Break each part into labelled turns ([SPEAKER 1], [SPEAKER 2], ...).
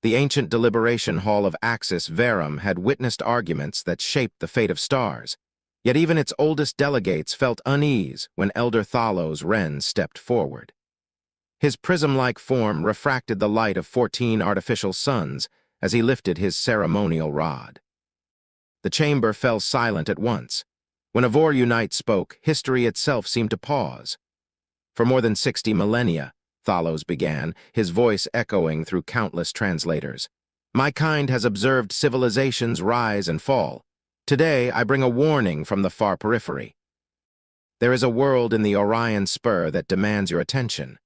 [SPEAKER 1] The ancient deliberation hall of Axis Verum had witnessed arguments that shaped the fate of stars, yet even its oldest delegates felt unease when Elder Thalos Wren stepped forward. His prism-like form refracted the light of 14 artificial suns as he lifted his ceremonial rod. The chamber fell silent at once. When a Vor Unite spoke, history itself seemed to pause. For more than 60 millennia, Thalos began, his voice echoing through countless translators. My kind has observed civilizations rise and fall. Today, I bring a warning from the far periphery. There is a world in the Orion Spur that demands your attention.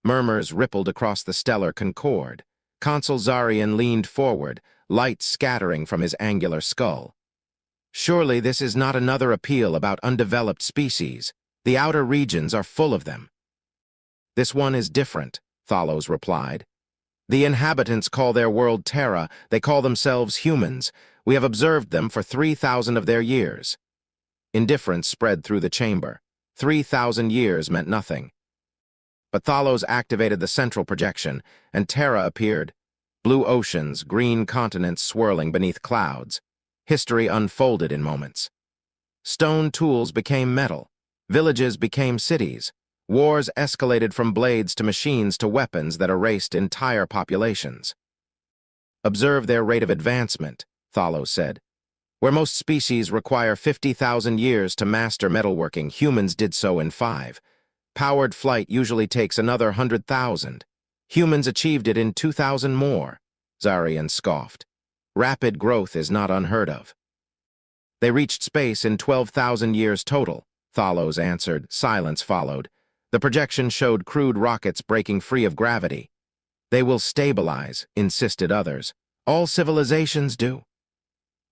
[SPEAKER 1] Murmurs rippled across the stellar concord. Consul Zarian leaned forward, light scattering from his angular skull. Surely this is not another appeal about undeveloped species. The outer regions are full of them. This one is different, Thalos replied. The inhabitants call their world Terra. They call themselves humans. We have observed them for 3,000 of their years. Indifference spread through the chamber. 3,000 years meant nothing. But Thalos activated the central projection, and Terra appeared. Blue oceans, green continents swirling beneath clouds. History unfolded in moments. Stone tools became metal. Villages became cities. Wars escalated from blades to machines to weapons that erased entire populations. Observe their rate of advancement, Thalos said. Where most species require 50,000 years to master metalworking, humans did so in 5. Powered flight usually takes another 100,000. Humans achieved it in 2,000 more, Zarian scoffed. Rapid growth is not unheard of. They reached space in 12,000 years total, Thalos answered. Silence followed. The projection showed crude rockets breaking free of gravity. They will stabilize, insisted others. All civilizations do.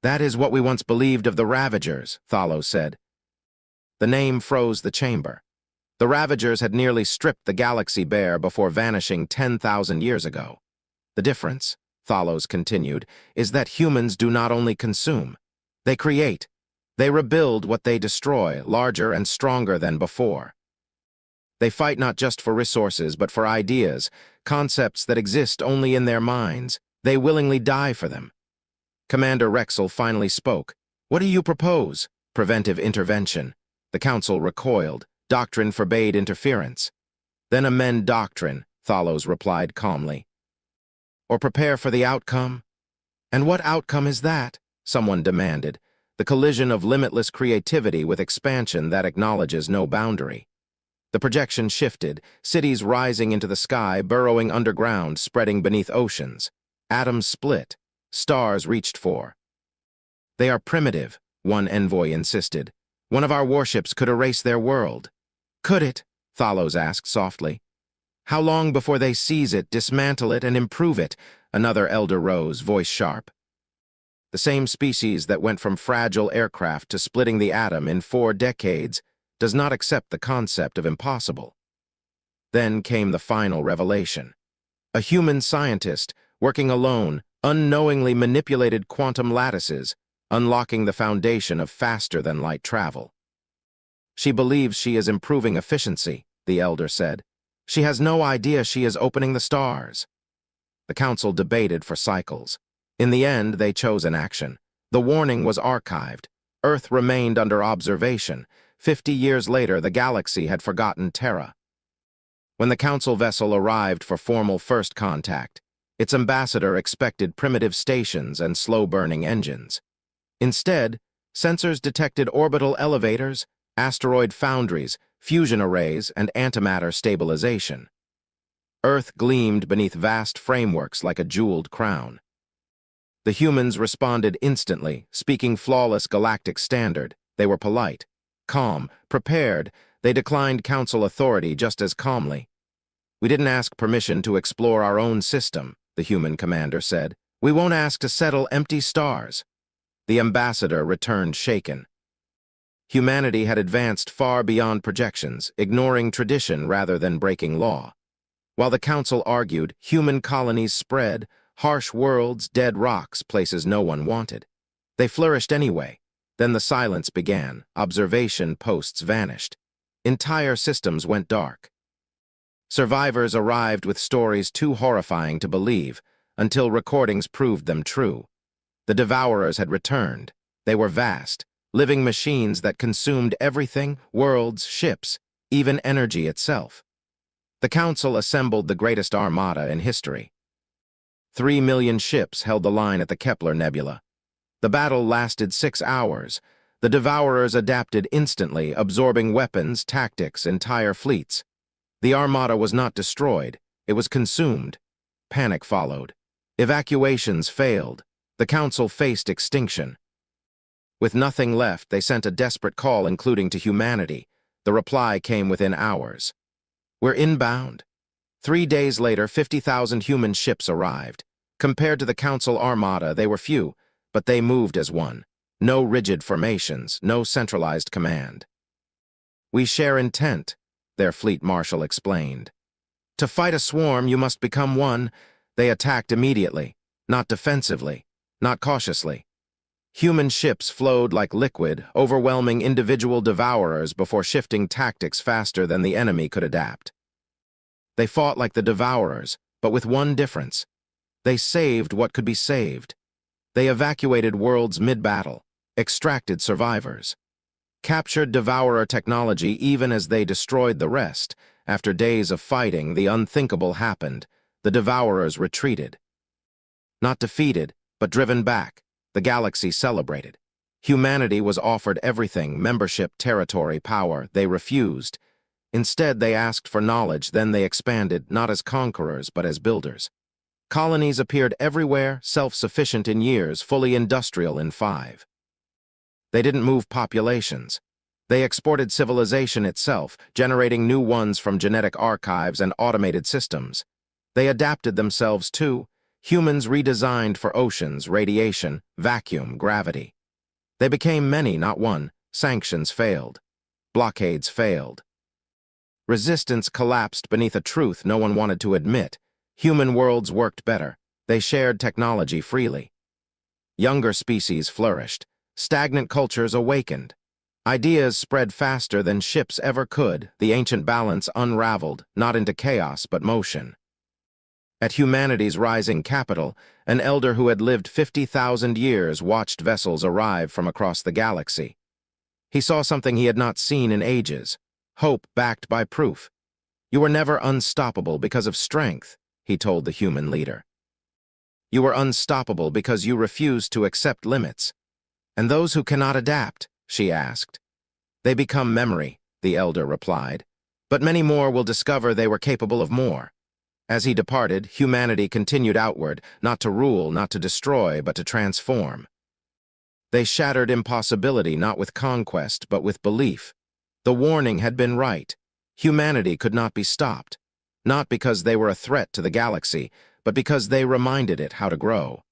[SPEAKER 1] That is what we once believed of the Ravagers, Thalos said. The name froze the chamber. The Ravagers had nearly stripped the galaxy bare before vanishing 10,000 years ago. The difference, Thalos continued, is that humans do not only consume. They create. They rebuild what they destroy, larger and stronger than before. They fight not just for resources, but for ideas, concepts that exist only in their minds. They willingly die for them. Commander Rexel finally spoke. What do you propose? Preventive intervention. The Council recoiled. Doctrine forbade interference. Then amend doctrine, Thalos replied calmly. Or prepare for the outcome? And what outcome is that? Someone demanded. The collision of limitless creativity with expansion that acknowledges no boundary. The projection shifted, cities rising into the sky, burrowing underground, spreading beneath oceans. Atoms split. Stars reached for. They are primitive, one envoy insisted. One of our warships could erase their world. Could it? Thalos asked softly. How long before they seize it, dismantle it, and improve it? Another elder rose, voice sharp. The same species that went from fragile aircraft to splitting the atom in 4 decades does not accept the concept of impossible. Then came the final revelation. A human scientist, working alone, unknowingly manipulated quantum lattices, unlocking the foundation of faster-than-light travel. She believes she is improving efficiency, the elder said. She has no idea she is opening the stars. The council debated for cycles. In the end, they chose an action. The warning was archived. Earth remained under observation. 50 years later, the galaxy had forgotten Terra. When the council vessel arrived for formal first contact, its ambassador expected primitive stations and slow-burning engines. Instead, sensors detected orbital elevators, asteroid foundries, fusion arrays, and antimatter stabilization. Earth gleamed beneath vast frameworks like a jeweled crown. The humans responded instantly, speaking flawless galactic standard. They were polite, calm, prepared. They declined council authority just as calmly. We didn't ask permission to explore our own system, the human commander said. We won't ask to settle empty stars. The ambassador returned shaken. Humanity had advanced far beyond projections, ignoring tradition rather than breaking law. While the council argued, human colonies spread, harsh worlds, dead rocks, places no one wanted. They flourished anyway. Then the silence began. Observation posts vanished. Entire systems went dark. Survivors arrived with stories too horrifying to believe. until recordings proved them true. The Devourers had returned. They were vast, living machines that consumed everything, worlds, ships, even energy itself. The Council assembled the greatest armada in history. 3 million ships held the line at the Kepler Nebula. The battle lasted 6 hours. The Devourers adapted instantly, absorbing weapons, tactics, entire fleets. The armada was not destroyed, it was consumed. Panic followed. Evacuations failed. The Council faced extinction. With nothing left, they sent a desperate call, including to humanity. The reply came within hours. "We're inbound." 3 days later, 50,000 human ships arrived. Compared to the Council armada, they were few, but they moved as one. No rigid formations, no centralized command. "We share intent," their fleet marshal explained. "To fight a swarm, you must become one." They attacked immediately, not defensively, not cautiously. Human ships flowed like liquid, overwhelming individual Devourers before shifting tactics faster than the enemy could adapt. They fought like the Devourers, but with one difference. They saved what could be saved. They evacuated worlds mid-battle, extracted survivors, captured Devourer technology even as they destroyed the rest. After days of fighting, the unthinkable happened. The Devourers retreated. Not defeated, but driven back. The galaxy celebrated. Humanity was offered everything: membership, territory, power. They refused. Instead, they asked for knowledge, then they expanded, not as conquerors, but as builders. Colonies appeared everywhere, self-sufficient in years, fully industrial in 5. They didn't move populations. They exported civilization itself, generating new ones from genetic archives and automated systems. They adapted themselves too. Humans redesigned for oceans, radiation, vacuum, gravity. They became many, not one. Sanctions failed. Blockades failed. Resistance collapsed beneath a truth no one wanted to admit. Human worlds worked better. They shared technology freely. Younger species flourished. Stagnant cultures awakened. Ideas spread faster than ships ever could. The ancient balance unraveled, not into chaos but motion. At humanity's rising capital, an elder who had lived 50,000 years watched vessels arrive from across the galaxy. He saw something he had not seen in ages: hope backed by proof. "You were never unstoppable because of strength," he told the human leader. "You were unstoppable because you refused to accept limits." "And those who cannot adapt?" she asked. "They become memory," the elder replied. "But many more will discover they were capable of more." As he departed, humanity continued outward, not to rule, not to destroy, but to transform. They shattered impossibility not with conquest, but with belief. The warning had been right. Humanity could not be stopped, not because they were a threat to the galaxy, but because they reminded it how to grow.